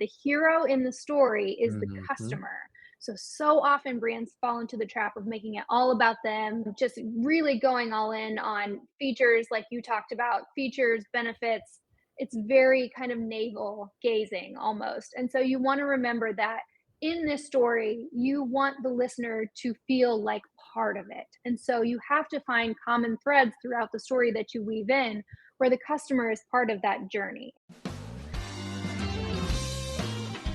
the hero in the story is the Mhm. customer. So often brands fall into the trap of making it all about them, just really going all in on features like you talked about, features, benefits. It's very kind of navel gazing almost. And so you want to remember that in this story, you want the listener to feel like part of it. And so you have to find common threads throughout the story that you weave in where the customer is part of that journey.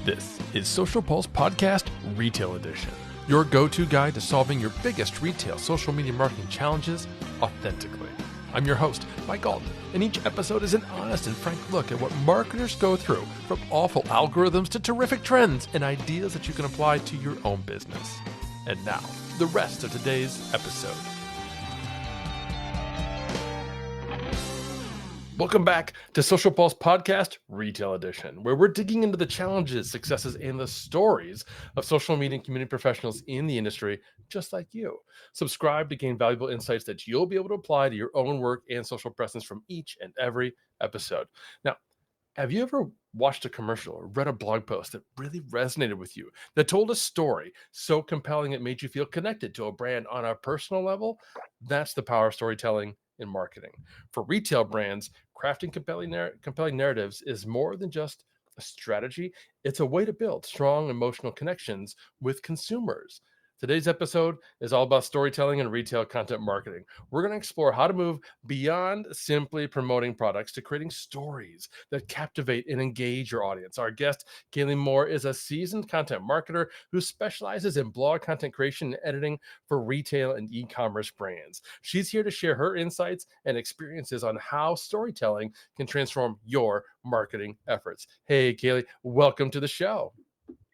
This is Social Pulse Podcast Retail Edition, your go-to guide to solving your biggest retail social media marketing challenges authentically. I'm your host, Mike Alton, and each episode is an honest and frank look at what marketers go through, from awful algorithms to terrific trends and ideas that you can apply to your own business. And now, the rest of today's episode. Welcome back to Social Pulse Podcast Retail Edition, where we're digging into the challenges, successes, and the stories of social media and community professionals in the industry, just like you. Subscribe to gain valuable insights that you'll be able to apply to your own work and social presence from each and every episode. Now, have you ever watched a commercial or read a blog post that really resonated with you, that told a story so compelling it made you feel connected to a brand on a personal level? That's the power of storytelling in marketing. For retail brands, crafting compelling narratives is more than just a strategy. It's a way to build strong emotional connections with consumers. Today's episode is all about storytelling and retail content marketing. We're going to explore how to move beyond simply promoting products to creating stories that captivate and engage your audience. Our guest, Kaleigh Moore, is a seasoned content marketer who specializes in blog content creation and editing for retail and e-commerce brands. She's here to share her insights and experiences on how storytelling can transform your marketing efforts. Hey, Kaleigh, welcome to the show.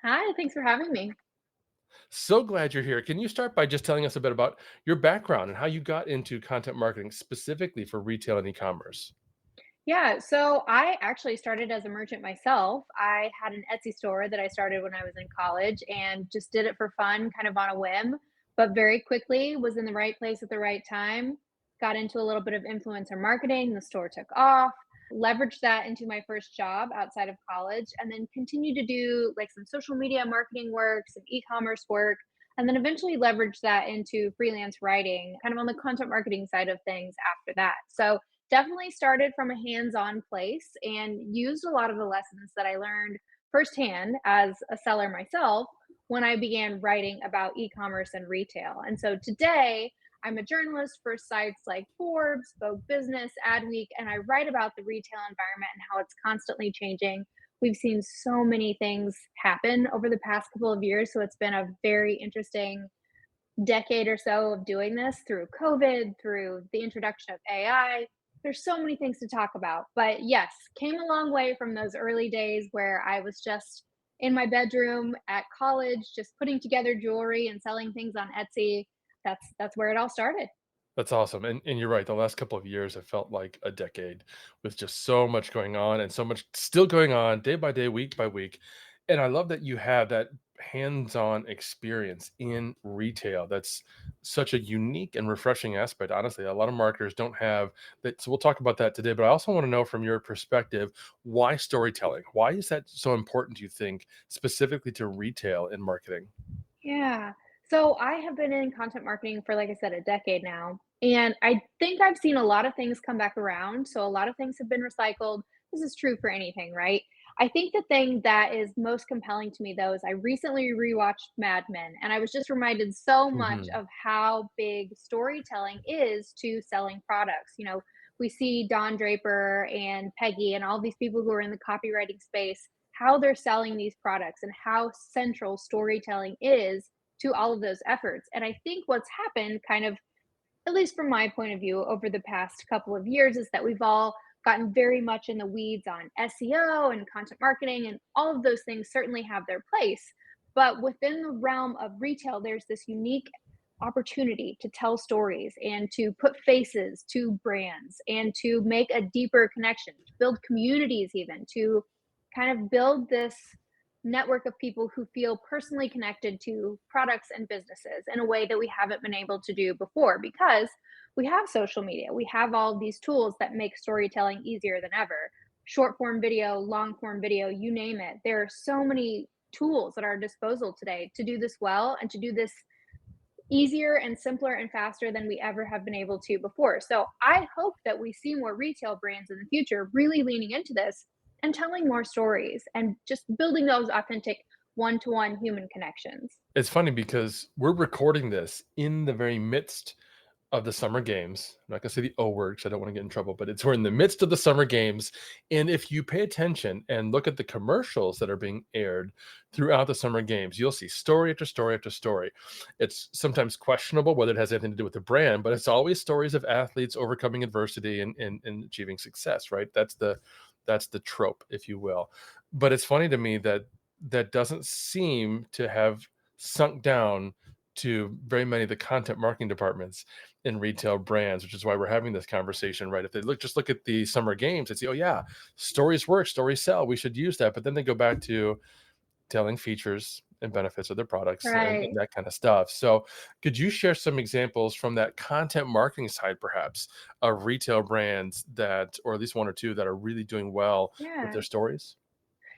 Hi, thanks for having me. So glad you're here. Can you start by just telling us a bit about your background and how you got into content marketing specifically for retail and e-commerce? Yeah, so I actually started as a merchant myself. I had an Etsy store that I started when I was in college and just did it for fun, kind of on a whim, but very quickly was in the right place at the right time. Got into a little bit of influencer marketing. The store took off, leveraged that into my first job outside of college, and then continued to do like some social media marketing work, some e-commerce work, and then eventually leveraged that into freelance writing, kind of on the content marketing side of things after that. So definitely started from a hands-on place and used a lot of the lessons that I learned firsthand as a seller myself when I began writing about e-commerce and retail. And so today I'm a journalist for sites like Forbes, Vogue Business, Adweek, and I write about the retail environment and how it's constantly changing. We've seen so many things happen over the past couple of years, so it's been a very interesting decade or so of doing this through COVID, through the introduction of AI. There's so many things to talk about. But yes, came a long way from those early days where I was just in my bedroom at college, just putting together jewelry and selling things on Etsy. That's where it all started. That's awesome. And you're right. The last couple of years have felt like a decade with just so much going on and so much still going on day by day, week by week. And I love that you have that hands-on experience in retail. That's such a unique and refreshing aspect. Honestly, a lot of marketers don't have that. So we'll talk about that today. But I also want to know from your perspective, why storytelling? Why is that so important, do you think, specifically to retail and marketing? Yeah. So I have been in content marketing for, like I said, a decade now. And I think I've seen a lot of things come back around. So a lot of things have been recycled. This is true for anything, right? I think the thing that is most compelling to me, though, is I recently rewatched Mad Men, and I was just reminded so much Mhm. of how big storytelling is to selling products. We see Don Draper and Peggy and all these people who are in the copywriting space, how they're selling these products and how central storytelling is to all of those efforts. And I think what's happened, kind of, at least from my point of view, over the past couple of years, is that we've all gotten very much in the weeds on SEO and content marketing, and all of those things certainly have their place. But within the realm of retail, there's this unique opportunity to tell stories and to put faces to brands and to make a deeper connection, to build communities, even to kind of build this network of people who feel personally connected to products and businesses in a way that we haven't been able to do before because we have social media. We have all of these tools that make storytelling easier than ever. short form video, long form video, you name it. There are so many tools at our disposal today to do this well and to do this easier and simpler and faster than we ever have been able to before. So I hope that we see more retail brands in the future really leaning into this and telling more stories and just building those authentic one to one human connections. It's funny because we're recording this in the very midst of the summer games. I'm not gonna say the O word because I don't want to get in trouble, but we're in the midst of the summer games. And if you pay attention and look at the commercials that are being aired throughout the summer games, you'll see story after story after story. It's sometimes questionable whether it has anything to do with the brand, but it's always stories of athletes overcoming adversity and achieving success, right? That's the trope, if you will. But it's funny to me that that doesn't seem to have sunk down to very many of the content marketing departments in retail brands, which is why we're having this conversation, right? If they just look at the summer games and say, oh yeah, stories work, stories sell, we should use that. But then they go back to telling features and benefits of their products and Right. that kind of stuff. So could you share some examples from that content marketing side, perhaps, of retail brands that, or at least one or two that are really doing well with Yeah. their stories?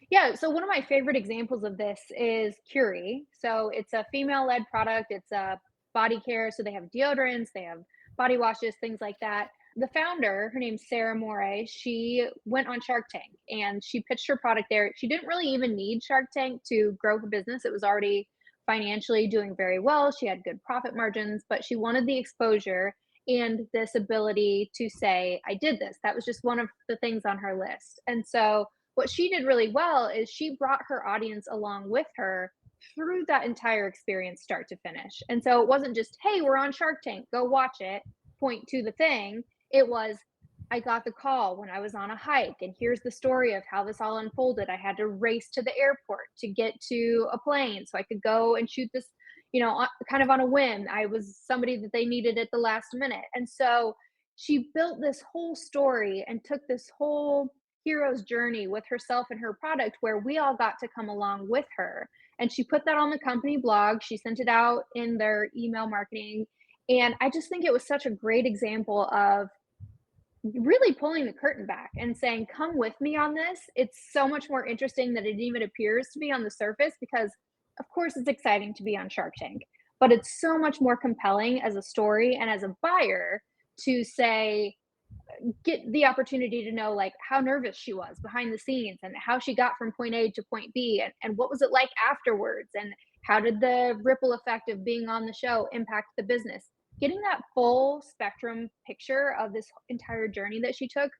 Yeah, so one of my favorite examples of this is Curie. So it's a female-led product. It's a body care, so they have deodorants, they have body washes, things like that. The founder, her name's Sarah Moore, she went on Shark Tank and she pitched her product there. She didn't really even need Shark Tank to grow her business. It was already financially doing very well. She had good profit margins, but she wanted the exposure and this ability to say, I did this. That was just one of the things on her list. And so what she did really well is she brought her audience along with her through that entire experience, start to finish. And so it wasn't just, hey, we're on Shark Tank, go watch it, point to the thing. It was, I got the call when I was on a hike, and here's the story of how this all unfolded. I had to race to the airport to get to a plane so I could go and shoot this, kind of on a whim. I was somebody that they needed at the last minute. And so she built this whole story and took this whole hero's journey with herself and her product where we all got to come along with her. And she put that on the company blog. She sent it out in their email marketing. And I just think it was such a great example of really pulling the curtain back and saying, come with me on this. It's so much more interesting than it even appears to be on the surface because, of course, it's exciting to be on Shark Tank, but it's so much more compelling as a story and as a buyer to say, get the opportunity to know like how nervous she was behind the scenes and how she got from point A to point B and what was it like afterwards and how did the ripple effect of being on the show impact the business. Getting that full spectrum picture of this entire journey that she took,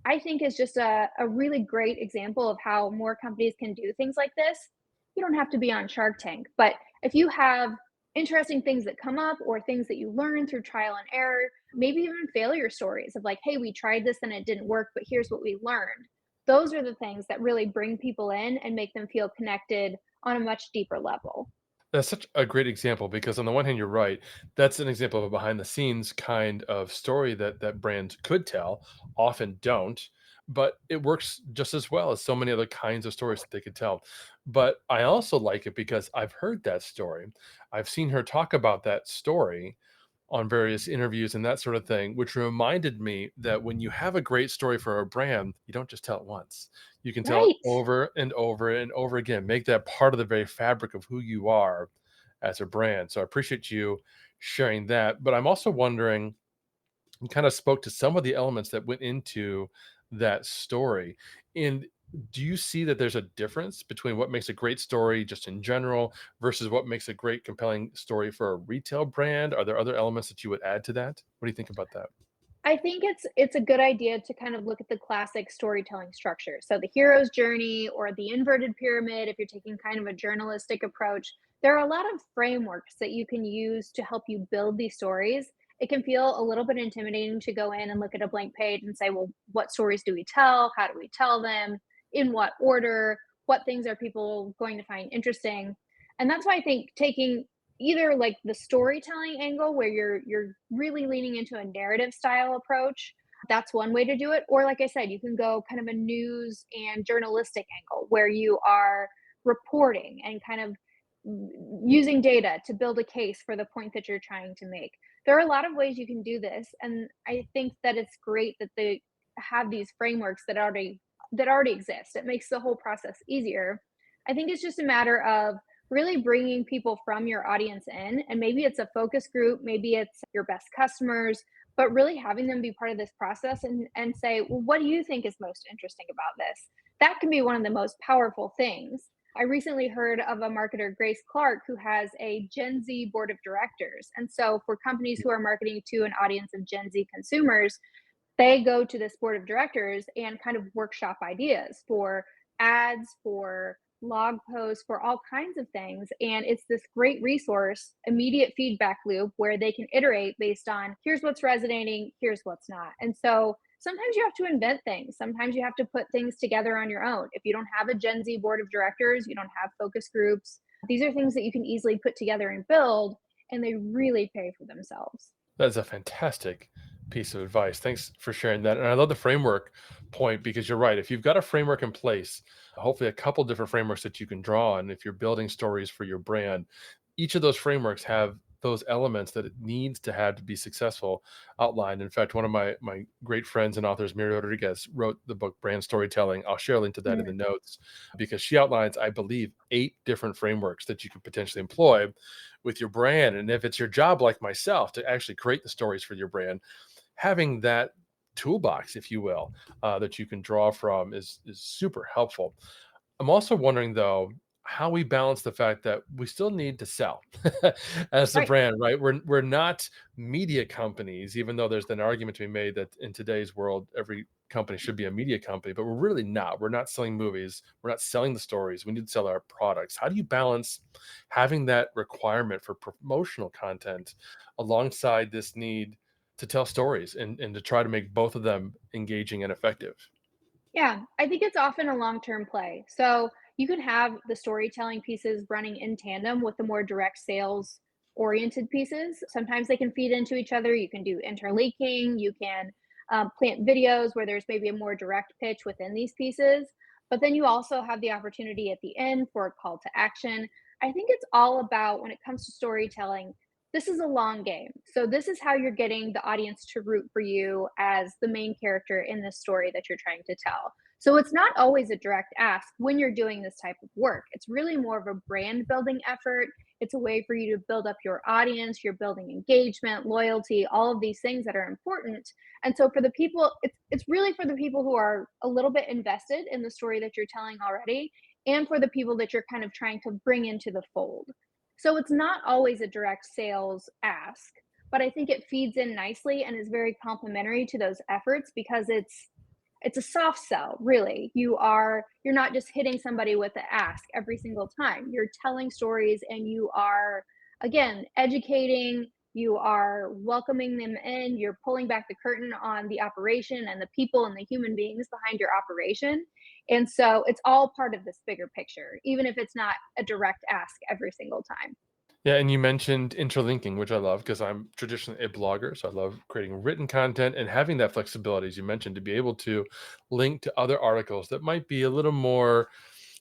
I think is just a really great example of how more companies can do things like this. You don't have to be on Shark Tank, but if you have interesting things that come up or things that you learn through trial and error, maybe even failure stories of like, hey, we tried this and it didn't work, but here's what we learned. Those are the things that really bring people in and make them feel connected on a much deeper level. That's such a great example because on the one hand, you're right. That's an example of a behind the scenes kind of story that brands could tell, often don't, but it works just as well as so many other kinds of stories that they could tell. But I also like it because I've heard that story. I've seen her talk about that story on various interviews and that sort of thing, which reminded me that when you have a great story for a brand, you don't just tell it once. You can tell it Right. over and over and over again. Make that part of the very fabric of who you are as a brand. So I appreciate you sharing that. But I'm also wondering, you kind of spoke to some of the elements that went into that story. And do you see that there's a difference between what makes a great story just in general versus what makes a great compelling story for a retail brand? Are there other elements that you would add to that? What do you think about that? I think it's a good idea to kind of look at the classic storytelling structure. So the hero's journey or the inverted pyramid, if you're taking kind of a journalistic approach, there are a lot of frameworks that you can use to help you build these stories. It can feel a little bit intimidating to go in and look at a blank page and say, well, what stories do we tell? How do we tell them? In what order? What things are people going to find interesting? And that's why I think taking either like the storytelling angle where you're really leaning into a narrative style approach, that's one way to do it, or like I said, you can go kind of a news and journalistic angle where you are reporting and kind of using data to build a case for the point that you're trying to make. There are a lot of ways you can do this, and I think that it's great that they have these frameworks that already that already exist. It makes the whole process easier. I think it's just a matter of really bringing people from your audience in, and maybe it's a focus group, maybe it's your best customers, but really having them be part of this process and say, well, what do you think is most interesting about this? That can be one of the most powerful things. I recently heard of a marketer, Grace Clark, who has a Gen Z board of directors. And so for companies who are marketing to an audience of Gen Z consumers, they go to this board of directors and kind of workshop ideas for ads, for blog posts, for all kinds of things. And it's this great resource, immediate feedback loop where they can iterate based on here's what's resonating, here's what's not. And so sometimes you have to invent things. Sometimes you have to put things together on your own. If you don't have a Gen Z board of directors, you don't have focus groups, these are things that you can easily put together and build, and they really pay for themselves. That's a fantastic piece of advice. Thanks for sharing that. And I love the framework point because you're right. If you've got a framework in place, hopefully a couple different frameworks that you can draw on, if you're building stories for your brand, each of those frameworks have those elements that it needs to have to be successful outlined. In fact, one of my great friends and authors, Miri Rodriguez, wrote the book Brand Storytelling. I'll share a link to that in the Mm, notes because she outlines, I believe, 8 different frameworks that you could potentially employ with your brand. And if it's your job, like myself, to actually create the stories for your brand, having that toolbox, if you will, that you can draw from is super helpful. I'm also wondering though how we balance the fact that we still need to sell as the right. brand, right? We're not media companies, even though there's an argument to be made that in today's world, every company should be a media company, but we're really not. We're not selling movies. We're not selling the stories. We need to sell our products. How do you balance having that requirement for promotional content alongside this need to tell stories and to try to make both of them engaging and effective? Yeah, I think it's often a long-term play. So you can have the storytelling pieces running in tandem with the more direct sales oriented pieces. Sometimes they can feed into each other. You can do interlinking, you can plant videos where there's maybe a more direct pitch within these pieces. But then you also have the opportunity at the end for a call to action. I think it's all about when it comes to storytelling, this is a long game. So this is how you're getting the audience to root for you as the main character in this story that you're trying to tell. So it's not always a direct ask when you're doing this type of work. It's really more of a brand building effort. It's a way for you to build up your audience, you're building engagement, loyalty, all of these things that are important. And so for the people, it's really for the people who are a little bit invested in the story that you're telling already, and for the people that you're kind of trying to bring into the fold. So it's not always a direct sales ask, but I think it feeds in nicely and is very complementary to those efforts because it's a soft sell, really. You're not just hitting somebody with the ask every single time. You're telling stories and you are again educating, you are welcoming them in, you're pulling back the curtain on the operation and the people and the human beings behind your operation. And so it's all part of this bigger picture, even if it's not a direct ask every single time. Yeah, and you mentioned interlinking, which I love because I'm traditionally a blogger. So I love creating written content and having that flexibility, as you mentioned, to be able to link to other articles that might be a little more,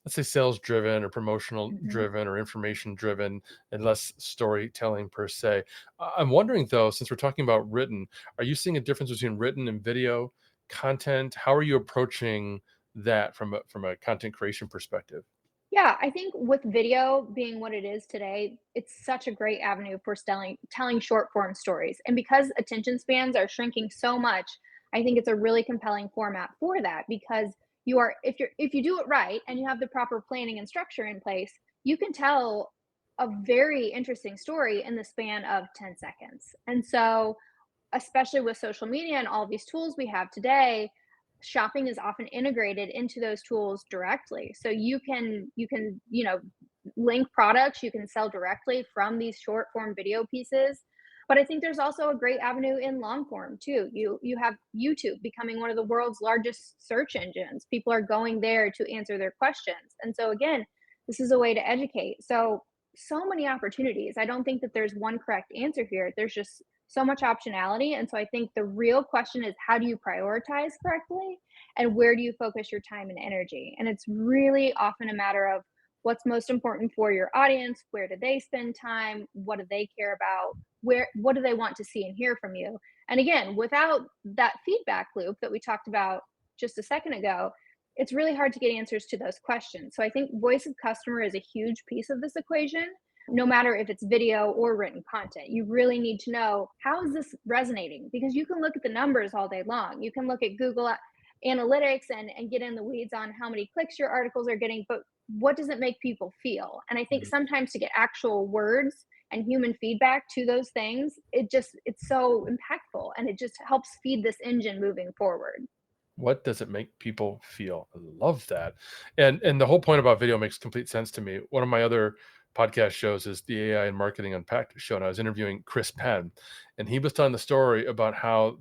let's say, sales driven or promotional Mhm. driven or information driven and less storytelling per se. I'm wondering though, since we're talking about written, are you seeing a difference between written and video content? How are you approaching that from a content creation perspective? Yeah, I think with video being what it is today, it's such a great avenue for telling short form stories. And because attention spans are shrinking so much, I think it's a really compelling format for that because if you do it right and you have the proper planning and structure in place, you can tell a very interesting story in the span of 10 seconds. And so especially with social media and all these tools we have today, shopping is often integrated into those tools directly. So you can link products, you can sell directly from these short form video pieces. But I think there's also a great avenue in long form too. You have YouTube becoming one of the world's largest search engines. People are going there to answer their questions. And so again, this is a way to educate. So many opportunities. I don't think that there's one correct answer here. There's just so much optionality. And so I think the real question is how do you prioritize correctly and where do you focus your time and energy? And it's really often a matter of what's most important for your audience, where do they spend time, what do they care about, what do they want to see and hear from you? And again, without that feedback loop that we talked about just a second ago, it's really hard to get answers to those questions. So I think voice of customer is a huge piece of this equation. No matter if it's video or written content, you really need to know, how is this resonating? Because you can look at the numbers all day long. You can look at Google Analytics and get in the weeds on how many clicks your articles are getting, but what does it make people feel? And I think Mhm. sometimes to get actual words and human feedback to those things, it's so impactful, and it just helps feed this engine moving forward. What does it make people feel? I love that. And the whole point about video makes complete sense to me. One of my other podcast shows is the AI and Marketing Unpacked show, and I was interviewing Chris Penn, and he was telling the story about how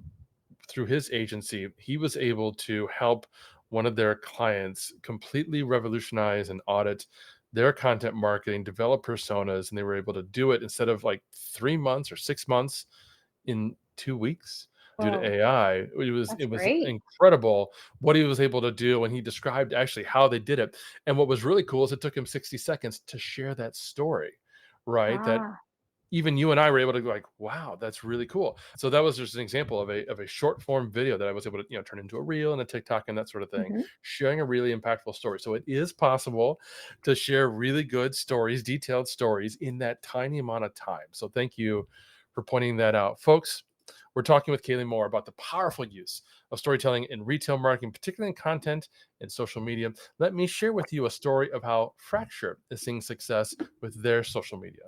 through his agency, he was able to help one of their clients completely revolutionize and audit their content marketing, develop personas, and they were able to do it instead of like 3 months or 6 months in 2 weeks due to Whoa, AI. It was great. incredible what he was able to do, and he described actually how they did it. And what was really cool is it took him 60 seconds to share that story, right? That Ah, even you and I were able to go like, wow, that's really cool. So that was just an example of a short form video that I was able to, turn into a reel and a TikTok and that sort of thing, mhm. sharing a really impactful story. So it is possible to share really good stories, detailed stories in that tiny amount of time. So thank you for pointing that out. Folks, we're talking with Kaleigh Moore about the powerful use of storytelling in retail marketing, particularly in content and social media. Let me share with you a story of how Fracture is seeing success with their social media.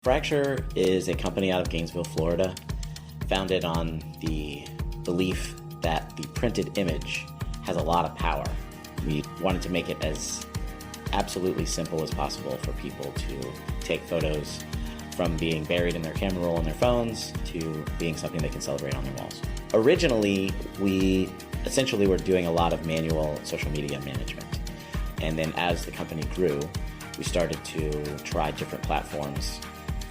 Fracture is a company out of Gainesville, Florida, founded on the belief that the printed image has a lot of power. We wanted to make it as absolutely simple as possible for people to take photos, from being buried in their camera roll on their phones to being something they can celebrate on their walls. Originally, we essentially were doing a lot of manual social media management. And then as the company grew, we started to try different platforms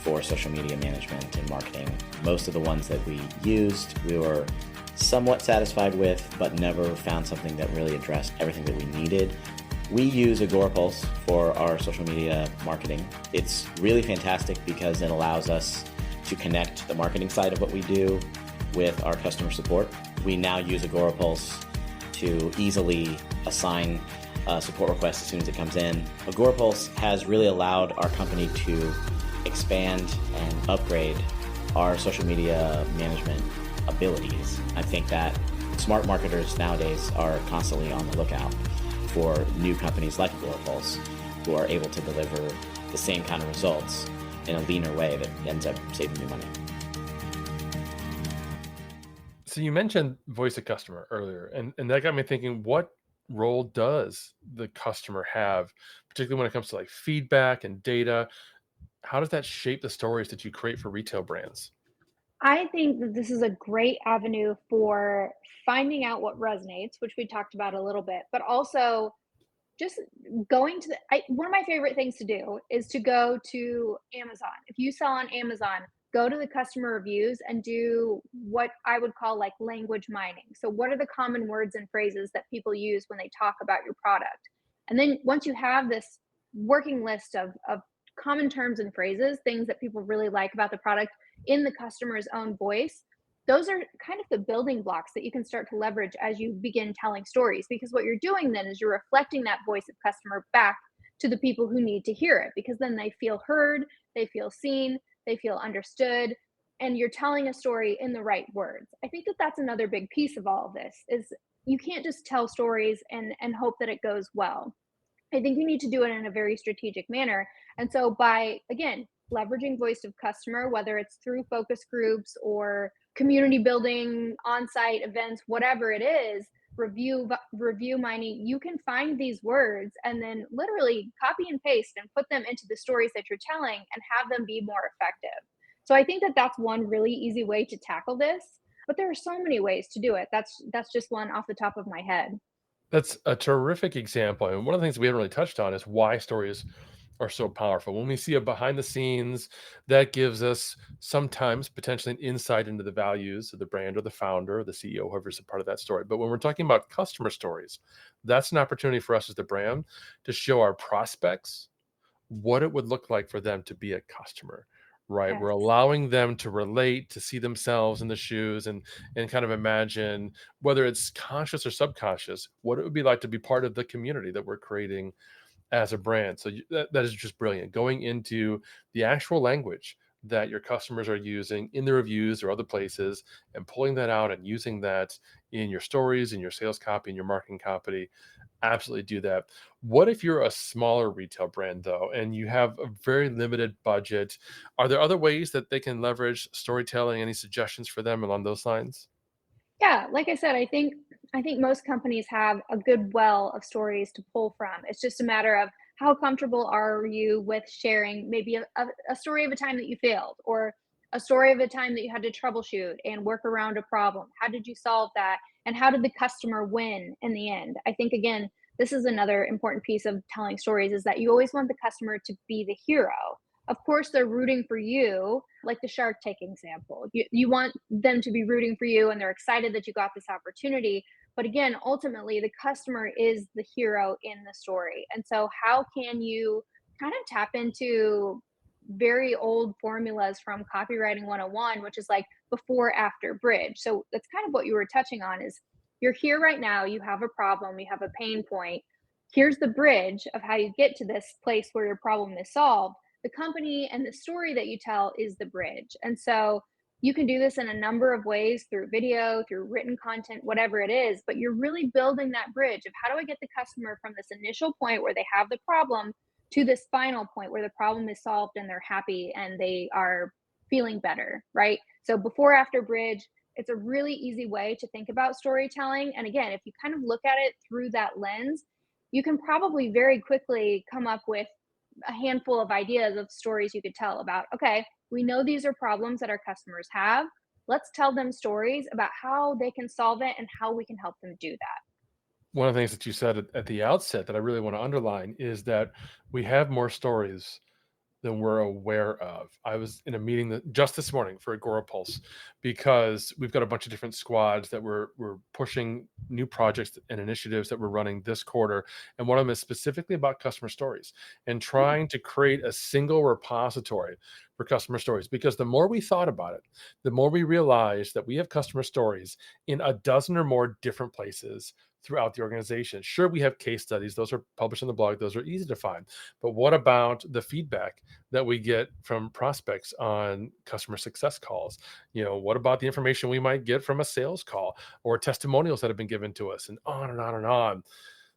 for social media management and marketing. Most of the ones that we used, we were somewhat satisfied with, but never found something that really addressed everything that we needed. We use Agorapulse for our social media marketing. It's really fantastic because it allows us to connect the marketing side of what we do with our customer support. We now use Agorapulse to easily assign a support request as soon as it comes in. Agorapulse has really allowed our company to expand and upgrade our social media management abilities. I think that smart marketers nowadays are constantly on the lookout for new companies like Agorapulse who are able to deliver the same kind of results in a leaner way that ends up saving you money. So you mentioned voice of customer earlier, and that got me thinking, what role does the customer have, particularly when it comes to like feedback and data? How does that shape the stories that you create for retail brands? I think that this is a great avenue for finding out what resonates, which we talked about a little bit, but also just going to one of my favorite things to do is to go to Amazon. If you sell on Amazon, go to the customer reviews and do what I would call like language mining. So what are the common words and phrases that people use when they talk about your product? And then once you have this working list of common terms and phrases, things that people really like about the product in the customer's own voice, those are kind of the building blocks that you can start to leverage as you begin telling stories, because what you're doing then is you're reflecting that voice of customer back to the people who need to hear it, because then they feel heard, they feel seen, they feel understood, and you're telling a story in the right words. I think that that's another big piece of all of this is you can't just tell stories and hope that it goes well. I think you need to do it in a very strategic manner. And so by again leveraging voice of customer, whether it's through focus groups or community building, on-site events, whatever it is, review mining, you can find these words and then literally copy and paste and put them into the stories that you're telling and have them be more effective. So I think that that's one really easy way to tackle this, but there are so many ways to do it. That's just one off the top of my head. That's a terrific example. And one of the things we haven't really touched on is why stories are so powerful. When we see a behind the scenes, that gives us sometimes potentially an insight into the values of the brand or the founder or the CEO, whoever's a part of that story. But when we're talking about customer stories, that's an opportunity for us as the brand to show our prospects what it would look like for them to be a customer, right? We're Yes. allowing them to relate, to see themselves in the shoes, and kind of imagine, whether it's conscious or subconscious, what it would be like to be part of the community that we're creating as a brand. So that is just brilliant. Going into the actual language that your customers are using in the reviews or other places, and pulling that out and using that in your stories, in your sales copy, in your marketing copy. Absolutely do that. What if you're a smaller retail brand though, and you have a very limited budget? Are there other ways that they can leverage storytelling? Any suggestions for them along those lines? Yeah, like I said, I think most companies have a good well of stories to pull from. It's just a matter of how comfortable are you with sharing maybe a story of a time that you failed, or a story of a time that you had to troubleshoot and work around a problem. How did you solve that? And how did the customer win in the end? I think again, this is another important piece of telling stories, is that you always want the customer to be the hero. Of course, they're rooting for you, like the Shark Tank example. You want them to be rooting for you and they're excited that you got this opportunity. But again, ultimately, the customer is the hero in the story. And so, how can you kind of tap into very old formulas from copywriting 101, which is like before after bridge? So, that's kind of what you were touching on, is you're here right now, you have a problem, you have a pain point. Here's the bridge of how you get to this place where your problem is solved. The company and the story that you tell is the bridge. And so you can do this in a number of ways, through video, through written content, whatever it is, but you're really building that bridge of how do I get the customer from this initial point where they have the problem to this final point where the problem is solved and they're happy and they are feeling better, right? So before after bridge, it's a really easy way to think about storytelling. And again, if you kind of look at it through that lens, you can probably very quickly come up with a handful of ideas of stories you could tell about, okay, we know these are problems that our customers have. Let's tell them stories about how they can solve it and how we can help them do that. One of the things that you said at the outset that I really want to underline is that we have more stories than we're aware of. I was in a meeting just this morning for Agora Pulse, because we've got a bunch of different squads that we're pushing new projects and initiatives that we're running this quarter, and one of them is specifically about customer stories and Yeah. trying to create a single repository for customer stories. Because the more we thought about it, the more we realized that we have customer stories in a dozen or more different places throughout the organization. Sure, we have case studies; those are published on the blog; those are easy to find. But what about the feedback that we get from prospects on customer success calls? What about the information we might get from a sales call, or testimonials that have been given to us, and on and on and on.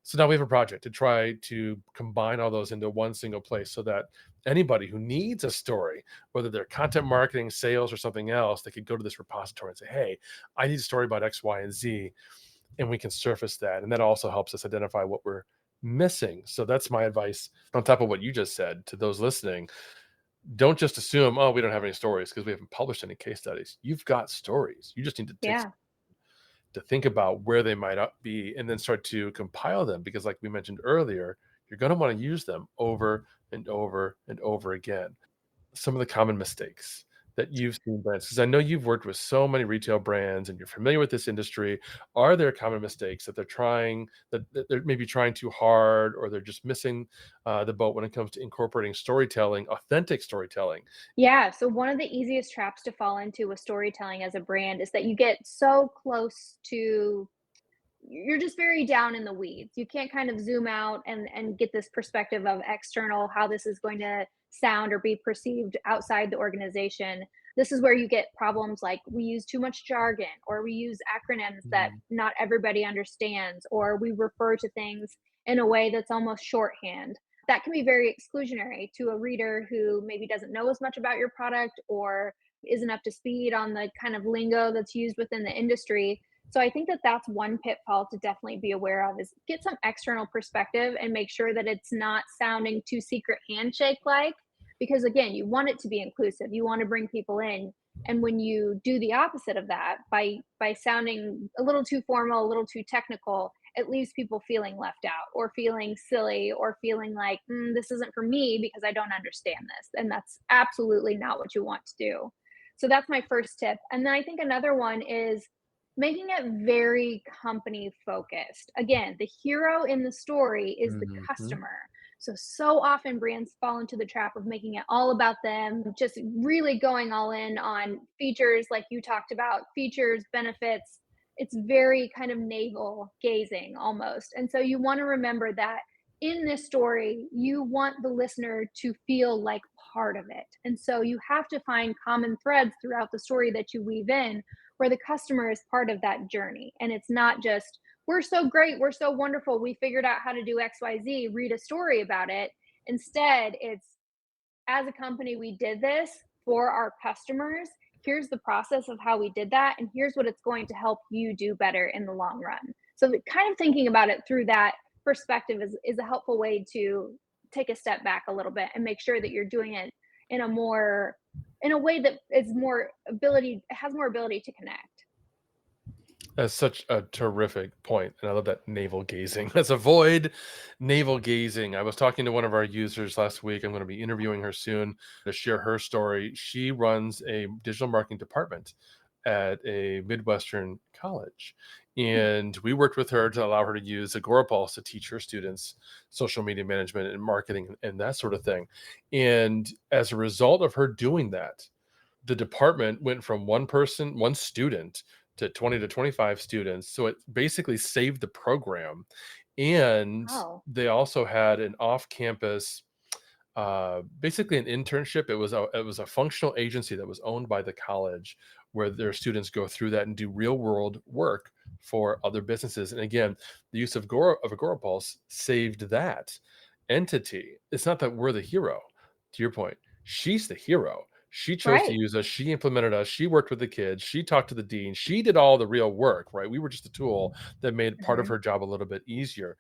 So now we have a project to try to combine all those into one single place, so that anybody who needs a story, whether they're content marketing, sales, or something else, they could go to this repository and say, hey, I need a story about X, Y, and Z, and we can surface that. And that also helps us identify what we're missing. So that's my advice on top of what you just said to those listening. Don't just assume, oh, we don't have any stories because we haven't published any case studies. You've got stories. You just need to take Yeah. to think about where they might be, and then start to compile them, because like we mentioned earlier, you're going to want to use them over and over and over again. Some of the common mistakes that you've seen, brands, because I know you've worked with so many retail brands and you're familiar with this industry. Are there common mistakes that that they're maybe trying too hard, or they're just missing the boat when it comes to incorporating storytelling, authentic storytelling? Yeah. So, one of the easiest traps to fall into with storytelling as a brand is that you get so close to, you're just very down in the weeds. You can't kind of zoom out and get this perspective of external, how this is going to sound or be perceived outside the organization. This is where you get problems like we use too much jargon, or we use acronyms that Mhm. not everybody understands, or we refer to things in a way that's almost shorthand. That can be very exclusionary to a reader who maybe doesn't know as much about your product, or isn't up to speed on the kind of lingo that's used within the industry. So I think that that's one pitfall to definitely be aware of, is get some external perspective and make sure that it's not sounding too secret handshake like, because again, you want it to be inclusive. You want to bring people in. And when you do the opposite of that by sounding a little too formal, a little too technical, it leaves people feeling left out, or feeling silly, or feeling like, this isn't for me because I don't understand this. And that's absolutely not what you want to do. So that's my first tip. And then I think another one is making it very company focused. Again, the hero in the story is the Mhm. customer. So often brands fall into the trap of making it all about them, just really going all in on features, like you talked about, features, benefits. It's very kind of navel gazing almost. And so you want to remember that in this story, you want the listener to feel like part of it. And so you have to find common threads throughout the story that you weave in where the customer is part of that journey. And it's not just, we're so great, we're so wonderful, we figured out how to do XYZ, read a story about it. Instead, it's, as a company, we did this for our customers. Here's the process of how we did that, and here's what it's going to help you do better in the long run. So, kind of thinking about it through that perspective is a helpful way to take a step back a little bit and make sure that you're doing it in a more in a way that is more ability has more ability to connect. That's such a terrific point, and I love that navel gazing. Let's avoid navel gazing. I was talking to one of our users last week. I'm going to be interviewing her soon to share her story. She runs a digital marketing department at a Midwestern college, and we worked with her to allow her to use Agorapulse to teach her students social media management and marketing and that sort of thing. And as a result of her doing that, the department went from one student to 20 to 25 students. So it basically saved the program. And Wow. they also had an off-campus, basically an internship. It was a functional agency that was owned by the college, where their students go through that and do real world work for other businesses. And again, the use of Agorapulse saved that entity. It's not that we're the hero. To your point, she's the hero. She chose to Right. use us. She implemented us. She worked with the kids. She talked to the dean. She did all the real work, right? We were just a tool that made part of Mhm. her job a little bit easier.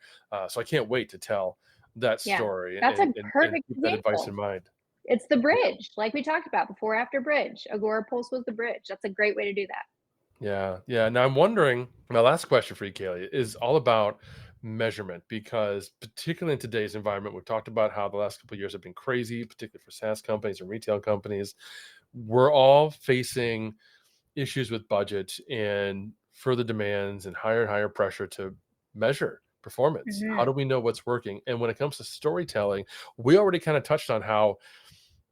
So I can't wait to tell that Yeah. story That's a and perfect keep that advice in example. mind. It's the Yeah. bridge, like we talked about before after bridge. Agorapulse was the bridge. That's a great way to do that. Yeah, yeah. Now I'm wondering, my last question for you, Kaylee, is all about measurement because particularly in today's environment, we've talked about how the last couple of years have been crazy, particularly for SaaS companies and retail companies. We're all facing issues with budget and further demands and higher pressure to measure performance. How Mhm. do we know what's working? And when it comes to storytelling, we already kind of touched on how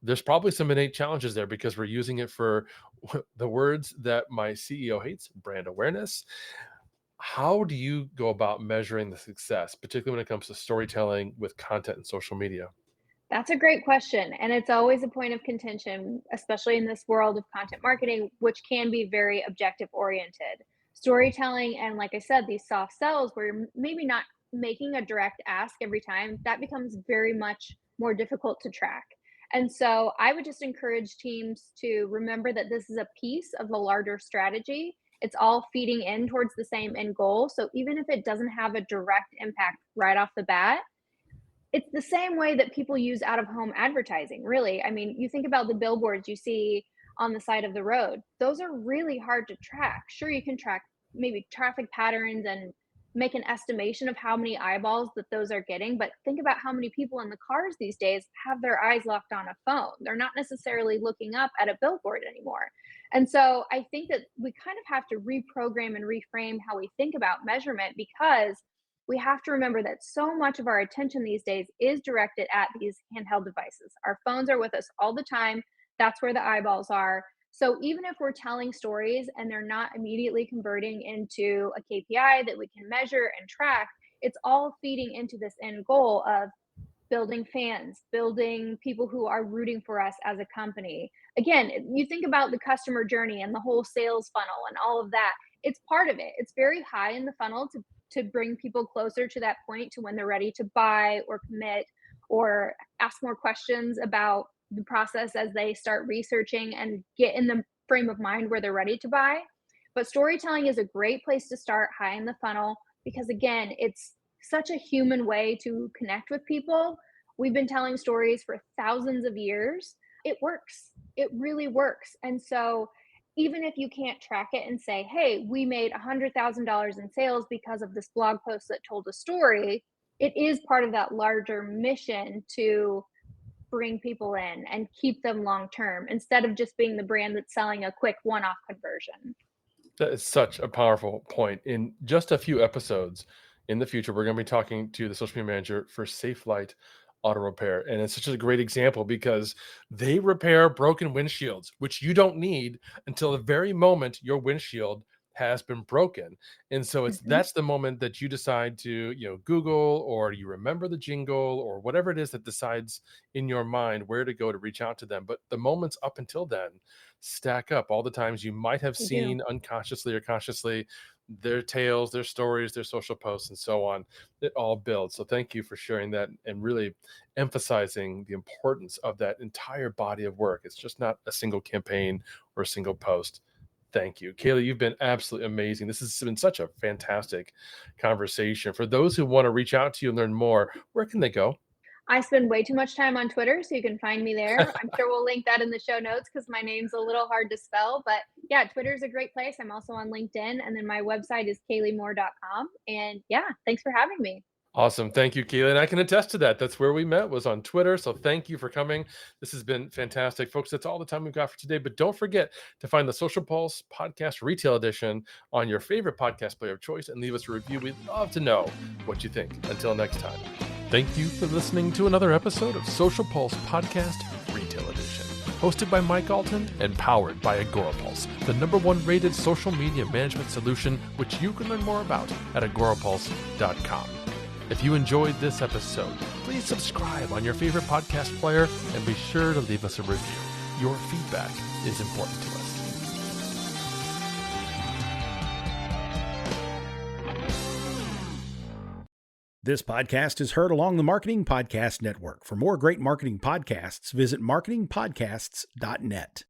there's probably some innate challenges there because we're using it for the words that my CEO hates, brand awareness. How do you go about measuring the success, particularly when it comes to storytelling with content and social media? That's a great question, and it's always a point of contention, especially in this world of content marketing, which can be very objective oriented. Storytelling and, like I said, these soft sells where you're maybe not making a direct ask every time, that becomes very much more difficult to track. And so I would just encourage teams to remember that this is a piece of the larger strategy. It's all feeding in towards the same end goal. So even if it doesn't have a direct impact right off the bat, it's the same way that people use out of home advertising, really. I mean, you think about the billboards you see on the side of the road. Those are really hard to track. Sure, you can track maybe traffic patterns and make an estimation of how many eyeballs that those are getting, but think about how many people in the cars these days have their eyes locked on a phone. They're not necessarily looking up at a billboard anymore. And so I think that we kind of have to reprogram and reframe how we think about measurement because we have to remember that so much of our attention these days is directed at these handheld devices. Our phones are with us all the time. That's where the eyeballs are. So even if we're telling stories and they're not immediately converting into a KPI that we can measure and track, it's all feeding into this end goal of building fans, building people who are rooting for us as a company. Again, you think about the customer journey and the whole sales funnel and all of that. It's part of it. It's very high in the funnel to bring people closer to that point to when they're ready to buy or commit or ask more questions about the process as they start researching and get in the frame of mind where they're ready to buy. But storytelling is a great place to start high in the funnel because again, it's such a human way to connect with people. We've been telling stories for thousands of years. It works. It really works. And so, even if you can't track it and say, hey, we made $100,000 in sales because of this blog post that told a story, it is part of that larger mission to bring people in and keep them long term instead of just being the brand that's selling a quick one off conversion. That is such a powerful point. In just a few episodes in the future, we're going to be talking to the social media manager for Safe Light Auto Repair. And it's such a great example because they repair broken windshields, which you don't need until the very moment your windshield has been broken. And so Mhm. that's the moment that you decide to, Google, or you remember the jingle or whatever it is that decides in your mind where to go to reach out to them. But the moments up until then stack up, all the times you might have They do. seen unconsciously or consciously their tales, their stories, their social posts, and so on. It all builds. So thank you for sharing that and really emphasizing the importance of that entire body of work. It's just not a single campaign or a single post. Thank you. Kaleigh, you've been absolutely amazing. This has been such a fantastic conversation. For those who want to reach out to you and learn more, where can they go? I spend way too much time on Twitter, so you can find me there. I'm sure we'll link that in the show notes because my name's a little hard to spell. But yeah, Twitter is a great place. I'm also on LinkedIn. And then my website is kaleighmoore.com. And yeah, thanks for having me. Awesome. Thank you, Kaleigh. And I can attest to that. That's where we met, was on Twitter. So thank you for coming. This has been fantastic. Folks, that's all the time we've got for today. But don't forget to find the Social Pulse Podcast Retail Edition on your favorite podcast player of choice and leave us a review. We'd love to know what you think. Until next time. Thank you for listening to another episode of Social Pulse Podcast Retail Edition, hosted by Mike Alton and powered by AgoraPulse, the #1 rated social media management solution, which you can learn more about at agorapulse.com. If you enjoyed this episode, please subscribe on your favorite podcast player and be sure to leave us a review. Your feedback is important to us. This podcast is heard along the Marketing Podcast Network. For more great marketing podcasts, visit marketingpodcasts.net.